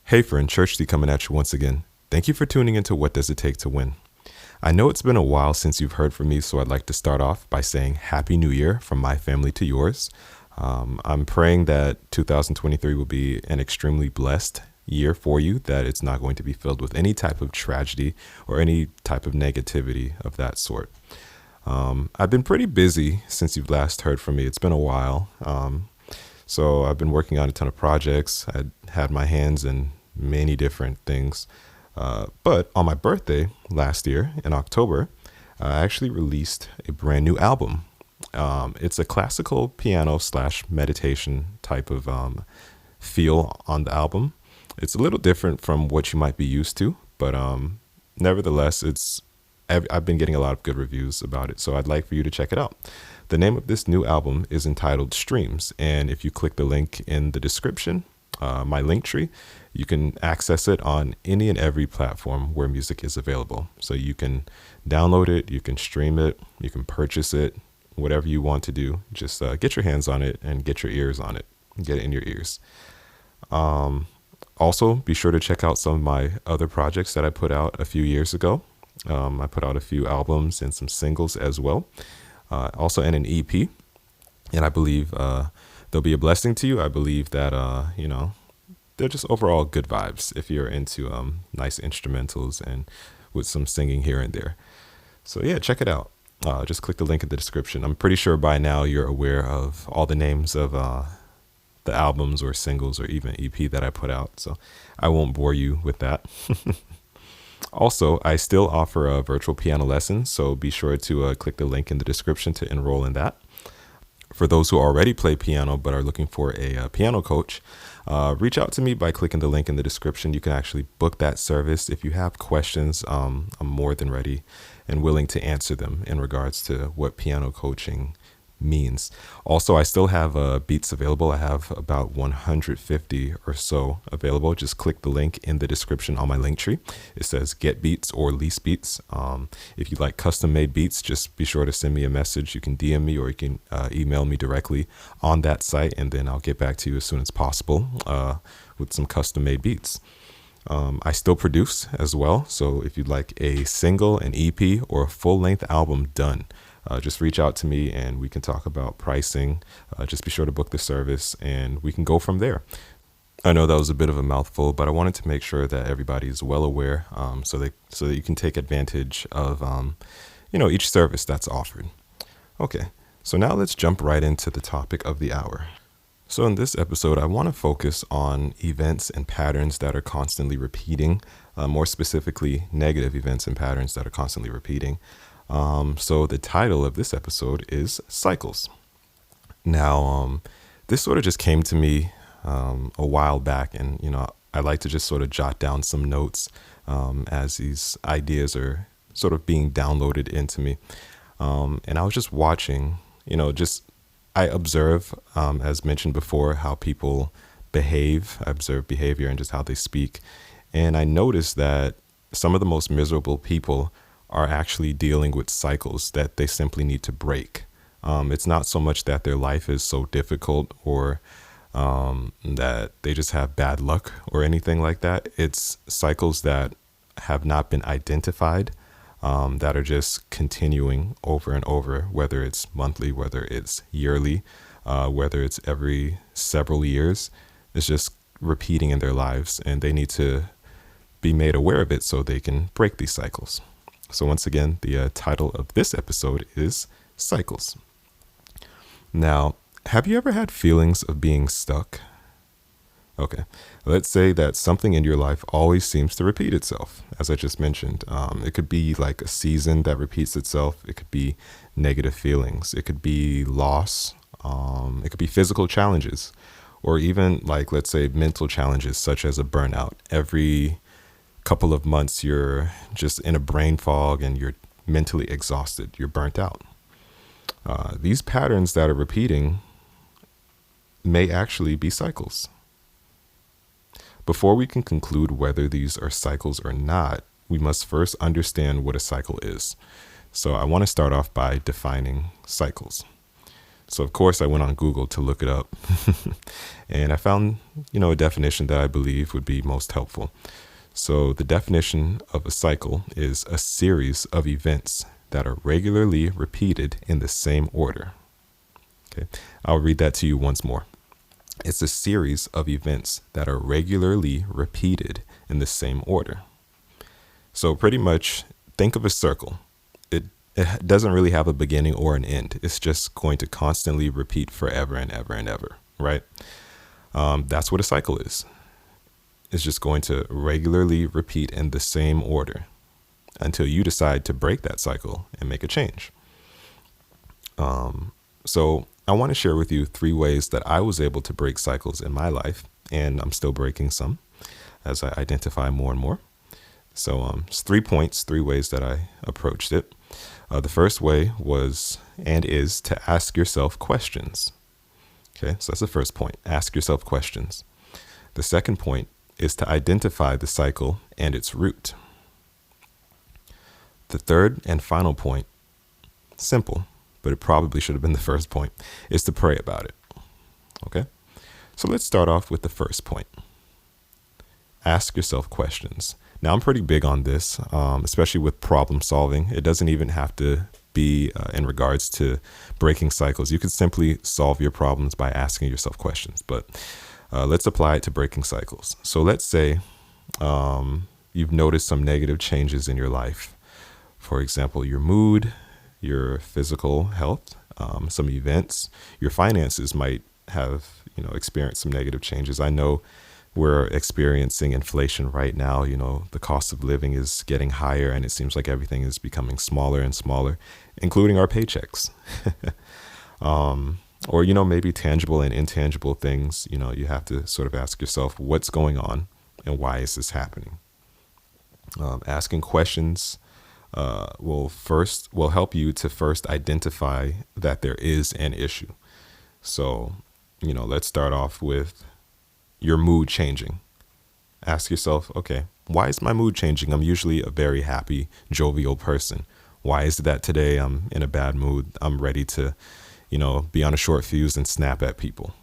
Hey friend, Church D coming at you once again. Thank you for tuning into What Does It Take to Win? I know it's been a while since you've heard from me, so I'd like to start off by saying Happy New Year from my family to yours. I'm praying that 2023 will be an extremely blessed year for you, that it's not going to be filled with any type of tragedy or any type of negativity of that sort. I've been pretty busy since you've last heard from me. It's been a while. So I've been working on a ton of projects. I had my hands in many different things. But on my birthday last year in October, I actually released a brand new album. It's a classical piano / meditation type of feel on the album. It's a little different from what you might be used to, but nevertheless, I've been getting a lot of good reviews about it, so I'd like for you to check it out. The name of this new album is entitled Streams, and if you click the link in the description, my link tree, you can access it on any and every platform where music is available. So you can download it, you can stream it, you can purchase it, whatever you want to do. Just get your hands on it and get your ears on it. Get it in your ears. Also, be sure to check out some of my other projects that I put out a few years ago. I put out a few albums and some singles as well. Also in an EP. And I believe they'll be a blessing to you. I believe that, they're just overall good vibes if you're into nice instrumentals and with some singing here and there. So yeah, check it out. Just click the link in the description. I'm pretty sure by now you're aware of all the names of the albums or singles or even EP that I put out. So I won't bore you with that. Also, I still offer a virtual piano lesson, so be sure to click the link in the description to enroll in that. For those who already play piano but are looking for a piano coach, reach out to me by clicking the link in the description. You can actually book that service. If you have questions, I'm more than ready and willing to answer them in regards to what piano coaching means. Also, I still have beats available. I have about 150 or so available. Just click the link in the description on my link tree. It says get beats or lease beats. If you like custom made beats, just be sure to send me a message. You can DM me or you can email me directly on that site, and then I'll get back to you as soon as possible with some custom made beats. I still produce as well. So if you'd like a single, an EP, or a full length album done, just reach out to me and we can talk about pricing. Just be sure to book the service and we can go from there. I know that was a bit of a mouthful, but I wanted to make sure that everybody is well aware so that you can take advantage of each service that's offered. Okay, so now let's jump right into the topic of the hour. So in this episode, I want to focus on events and patterns that are constantly repeating, more specifically, negative events and patterns that are constantly repeating. So the title of this episode is Cycles. Now, this sort of just came to me a while back, and, I like to just sort of jot down some notes as these ideas are sort of being downloaded into me. And I was just watching, I observe, as mentioned before, how people behave. I observe behavior and just how they speak. And I noticed that some of the most miserable people are actually dealing with cycles that they simply need to break. It's not so much that their life is so difficult or that they just have bad luck or anything like that. It's cycles that have not been identified, that are just continuing over and over, whether it's monthly, whether it's yearly, whether it's every several years. It's just repeating in their lives, and they need to be made aware of it so they can break these cycles. So once again, the title of this episode is Cycles. Now, have you ever had feelings of being stuck? Okay, let's say that something in your life always seems to repeat itself, as I just mentioned. It could be like a season that repeats itself. It could be negative feelings. It could be loss. It could be physical challenges, or even like, let's say, mental challenges such as a burnout. Every couple of months, you're just in a brain fog and you're mentally exhausted. You're burnt out. These patterns that are repeating may actually be cycles. Before we can conclude whether these are cycles or not, we must first understand what a cycle is. So I want to start off by defining cycles. So, of course, I went on Google to look it up and I found, a definition that I believe would be most helpful. So, the definition of a cycle is a series of events that are regularly repeated in the same order. Okay, I'll read that to you once more. It's a series of events that are regularly repeated in the same order. So, pretty much think of a circle. It doesn't really have a beginning or an end. It's just going to constantly repeat forever and ever and ever, right? That's what a cycle is. It's just going to regularly repeat in the same order until you decide to break that cycle and make a change. So I want to share with you 3 ways that I was able to break cycles in my life, and I'm still breaking some as I identify more and more. So it's 3 points, 3 ways that I approached it. The first way was and is to ask yourself questions. Okay, so that's the first point. Ask yourself questions. The second point is to identify the cycle and its root. The third and final point, simple, but it probably should have been the first point, is to pray about it. Okay, so let's start off with the first point. Ask yourself questions. Now, I'm pretty big on this, especially with problem solving. It doesn't even have to be in regards to breaking cycles. You could simply solve your problems by asking yourself questions, but let's apply it to breaking cycles. So let's say you've noticed some negative changes in your life. For example, your mood, your physical health, some events, your finances might have, experienced some negative changes. I know we're experiencing inflation right now. The cost of living is getting higher and it seems like everything is becoming smaller and smaller, including our paychecks. Or, maybe tangible and intangible things. You have to sort of ask yourself what's going on and why is this happening? Asking questions will help you to first identify that there is an issue. So, let's start off with your mood changing. Ask yourself, okay, why is my mood changing? I'm usually a very happy, jovial person. Why is it that today I'm in a bad mood? I'm ready to, be on a short fuse and snap at people.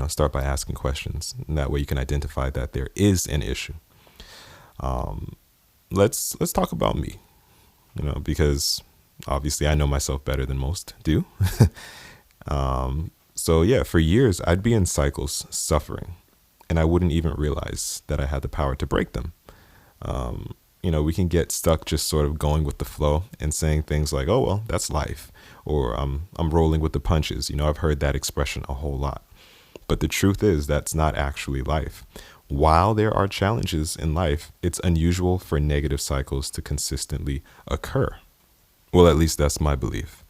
Start by asking questions. And that way you can identify that there is an issue. Let's talk about me, because obviously I know myself better than most do. So yeah, for years I'd be in cycles suffering and I wouldn't even realize that I had the power to break them. We can get stuck just sort of going with the flow and saying things like, oh, well, that's life, or I'm rolling with the punches. I've heard that expression a whole lot. But the truth is that's not actually life. While there are challenges in life, it's unusual for negative cycles to consistently occur. Well, at least that's my belief.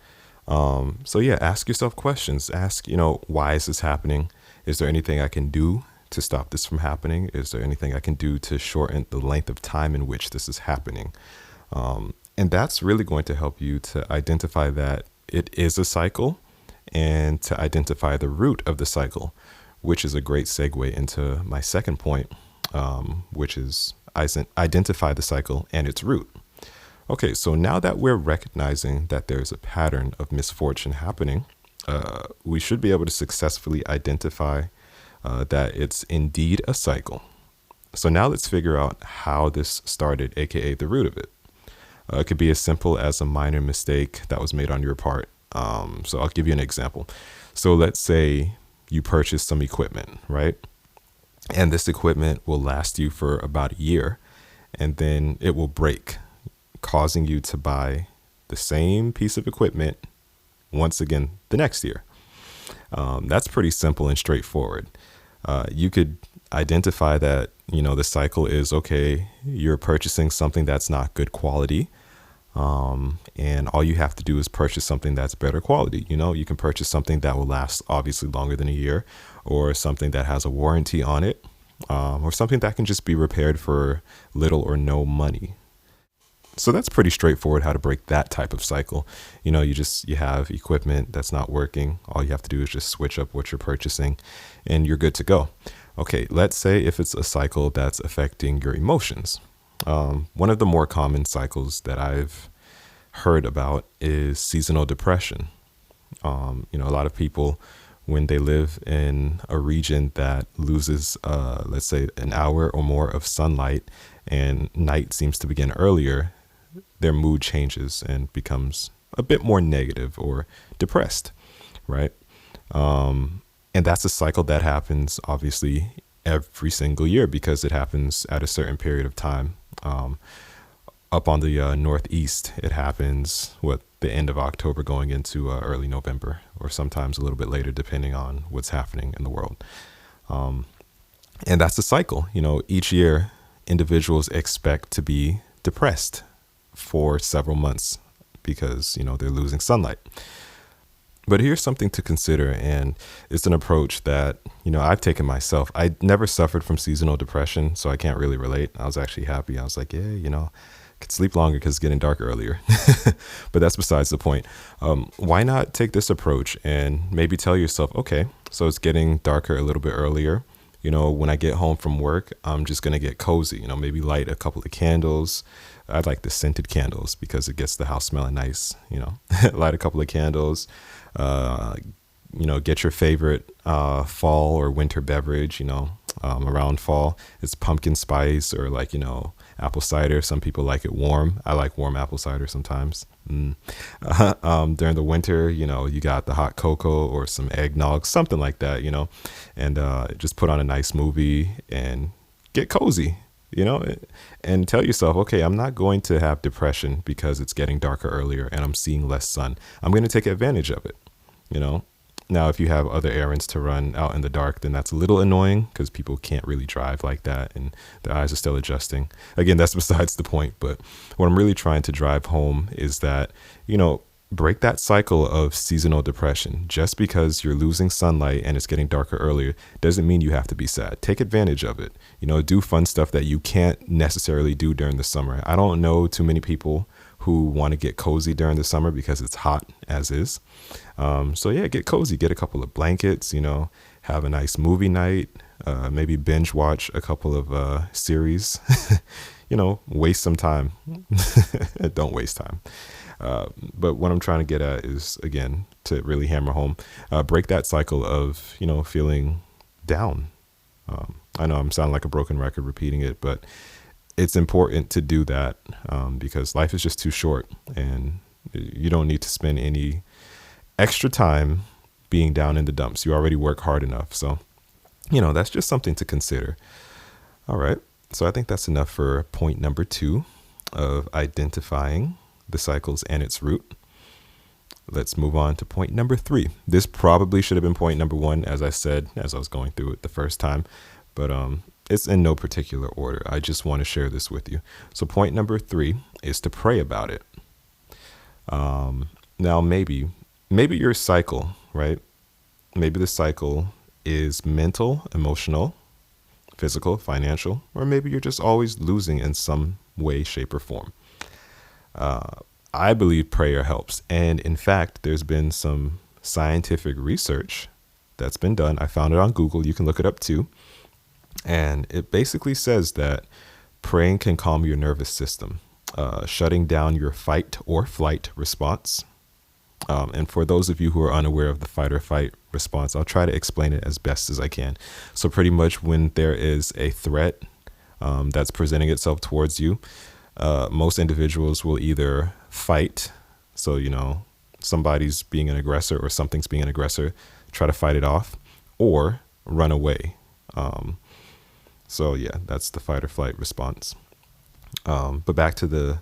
So yeah, ask yourself questions. Ask, why is this happening? Is there anything I can do to stop this from happening? Is there anything I can do to shorten the length of time in which this is happening? And that's really going to help you to identify that it is a cycle and to identify the root of the cycle, which is a great segue into my second point, which is identify the cycle and its root. Okay, so now that we're recognizing that there's a pattern of misfortune happening, we should be able to successfully identify that it's indeed a cycle. So now let's figure out how this started, aka the root of it. It could be as simple as a minor mistake that was made on your part. So I'll give you an example. So let's say you purchase some equipment, right? And this equipment will last you for about a year, and then it will break, causing you to buy the same piece of equipment once again the next year. That's pretty simple and straightforward. You could identify that, the cycle is, okay, you're purchasing something that's not good quality. And all you have to do is purchase something that's better quality. You can purchase something that will last obviously longer than a year, or something that has a warranty on it, or something that can just be repaired for little or no money. So that's pretty straightforward how to break that type of cycle. You have equipment that's not working. All you have to do is just switch up what you're purchasing and you're good to go. Okay, let's say if it's a cycle that's affecting your emotions. One of the more common cycles that I've heard about is seasonal depression. A lot of people, when they live in a region that loses, let's say, an hour or more of sunlight and night seems to begin earlier, their mood changes and becomes a bit more negative or depressed, right? And that's a cycle that happens obviously every single year because it happens at a certain period of time. Up on the Northeast, it happens the end of October going into early November, or sometimes a little bit later, depending on what's happening in the world. And that's the cycle. Each year, individuals expect to be depressed for several months because, they're losing sunlight. But here's something to consider, and it's an approach that, I've taken myself. I never suffered from seasonal depression, so I can't really relate. I was actually happy. I was like, yeah, could sleep longer because it's getting dark earlier. But that's besides the point. Why not take this approach and maybe tell yourself, okay, so it's getting darker a little bit earlier. When I get home from work, I'm just going to get cozy, maybe light a couple of candles. I like the scented candles because it gets the house smelling nice, light a couple of candles, get your favorite fall or winter beverage, around fall. It's pumpkin spice or apple cider. Some people like it warm. I like warm apple cider sometimes. During the winter, you got the hot cocoa or some eggnog, something like that, and just put on a nice movie and get cozy, and tell yourself, okay, I'm not going to have depression because it's getting darker earlier and I'm seeing less sun. I'm going to take advantage of it, Now, if you have other errands to run out in the dark, then that's a little annoying because people can't really drive like that and their eyes are still adjusting. Again, that's besides the point. But what I'm really trying to drive home is that, break that cycle of seasonal depression. Just because you're losing sunlight and it's getting darker earlier doesn't mean you have to be sad. Take advantage of it. Do fun stuff that you can't necessarily do during the summer. I don't know too many people who want to get cozy during the summer because it's hot as is. So yeah, get cozy, get a couple of blankets, have a nice movie night, maybe binge watch a couple of series, waste some time. Don't waste time. But what I'm trying to get at is, again, to really hammer home, break that cycle of, feeling down. I know I'm sounding like a broken record repeating it, but it's important to do that because life is just too short and you don't need to spend any extra time being down in the dumps. You already work hard enough. So, that's just something to consider. All right. So I think that's enough for point number 2 of identifying the cycles and its root. Let's move on to point number 3. This probably should have been point number 1, as I said, as I was going through it the first time, but it's in no particular order. I just want to share this with you. So point number 3 is to pray about it. Now, maybe your cycle, right? Maybe the cycle is mental, emotional, physical, financial, or maybe you're just always losing in some way, shape, or form. I believe prayer helps. And in fact, there's been some scientific research that's been done. I found it on Google. You can look it up too. And it basically says that praying can calm your nervous system, shutting down your fight or flight response. And for those of you who are unaware of the fight or flight response, I'll try to explain it as best as I can. So pretty much when there is a threat that's presenting itself towards you, most individuals will either fight. So, somebody's being an aggressor or something's being an aggressor, try to fight it off, or run away. So yeah, that's the fight or flight response. But back to the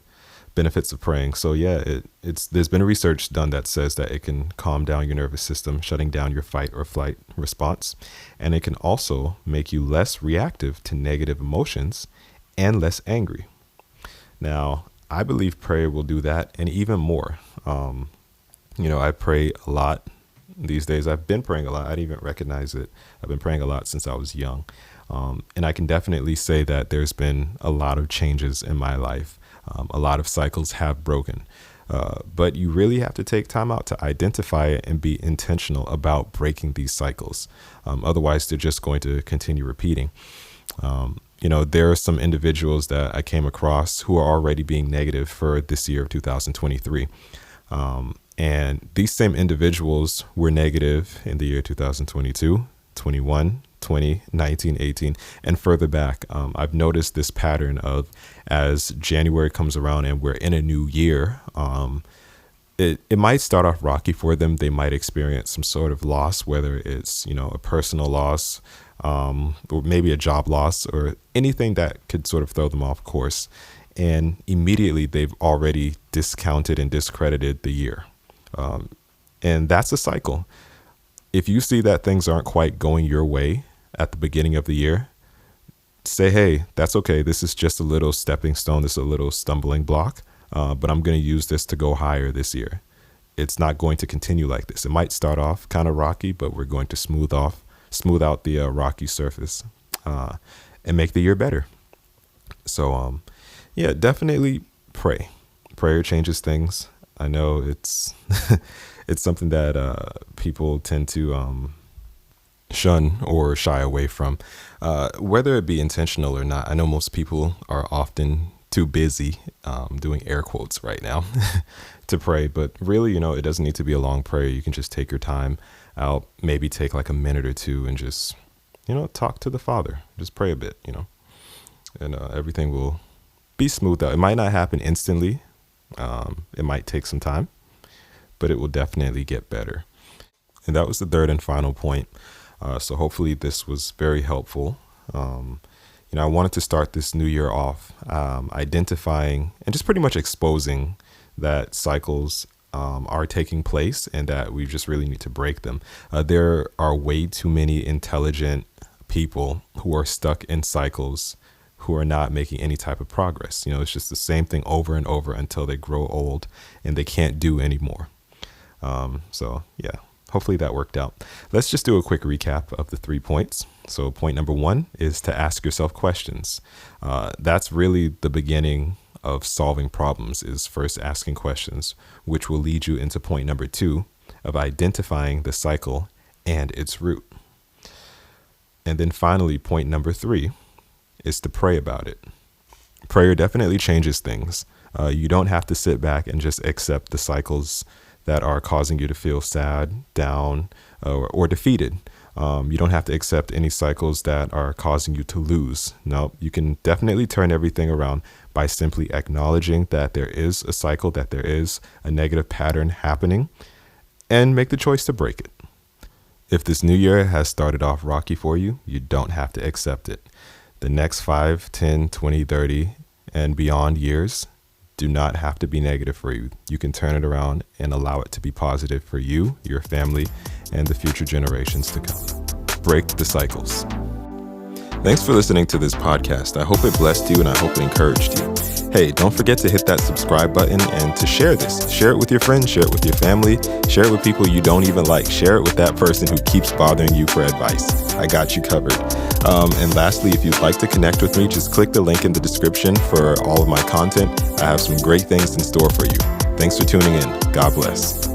benefits of praying. So yeah, there's been research done that says that it can calm down your nervous system, shutting down your fight or flight response. And it can also make you less reactive to negative emotions and less angry. Now, I believe prayer will do that and even more. I pray a lot these days. I've been praying a lot. I didn't even recognize it. I've been praying a lot since I was young. And I can definitely say that there's been a lot of changes in my life. A lot of cycles have broken. But you really have to take time out to identify it and be intentional about breaking these cycles. Otherwise, they're just going to continue repeating. There are some individuals that I came across who are already being negative for this year of 2023. And these same individuals were negative in the year 2022, 21, 20, 19, 18, and further back. I've noticed this pattern of as January comes around and we're in a new year, it might start off rocky for them. They might experience some sort of loss, whether it's, a personal loss, or maybe a job loss or anything that could sort of throw them off course. And immediately they've already discounted and discredited the year. And that's a cycle. If you see that things aren't quite going your way at the beginning of the year, say, hey, that's okay. This is just a little stepping stone. This is a little stumbling block. But I'm going to use this to go higher this year. It's not going to continue like this. It might start off kind of rocky, but we're going to smooth out the rocky surface and make the year better. So, definitely pray. Prayer changes things. I know it's it's something that people tend to shun or shy away from, whether it be intentional or not. I know most people are often too busy, doing air quotes right now, to pray. But really, it doesn't need to be a long prayer. You can just take your time out, maybe take like a minute or two and just, talk to the Father. Just pray a bit, and everything will be smoothed out. It might not happen instantly. It might take some time, but it will definitely get better. And that was the third and final point. So hopefully this was very helpful. I wanted to start this new year off identifying and just pretty much exposing that cycles are taking place and that we just really need to break them. There are way too many intelligent people who are stuck in cycles who are not making any type of progress. It's just the same thing over and over until they grow old and they can't do anymore. Hopefully that worked out. Let's just do a quick recap of the 3 points. So point number 1 is to ask yourself questions. That's really the beginning of solving problems, is first asking questions, which will lead you into point number 2 of identifying the cycle and its root. And then finally, point number 3 is to pray about it. Prayer definitely changes things. You don't have to sit back and just accept the cycles that are causing you to feel sad, down, or defeated. You don't have to accept any cycles that are causing you to lose. No, you can definitely turn everything around by simply acknowledging that there is a cycle, that there is a negative pattern happening, and make the choice to break it. If this new year has started off rocky for you, you don't have to accept it. The next 5, 10, 20, 30, and beyond years do not have to be negative for you. You can turn it around and allow it to be positive for you, your family, and the future generations to come. Break the cycles. Thanks for listening to this podcast. I hope it blessed you and I hope it encouraged you. Hey, don't forget to hit that subscribe button and to share this. Share it with your friends, share it with your family, share it with people you don't even like. Share it with that person who keeps bothering you for advice. I got you covered. And lastly, if you'd like to connect with me, just click the link in the description for all of my content. I have some great things in store for you. Thanks for tuning in. God bless.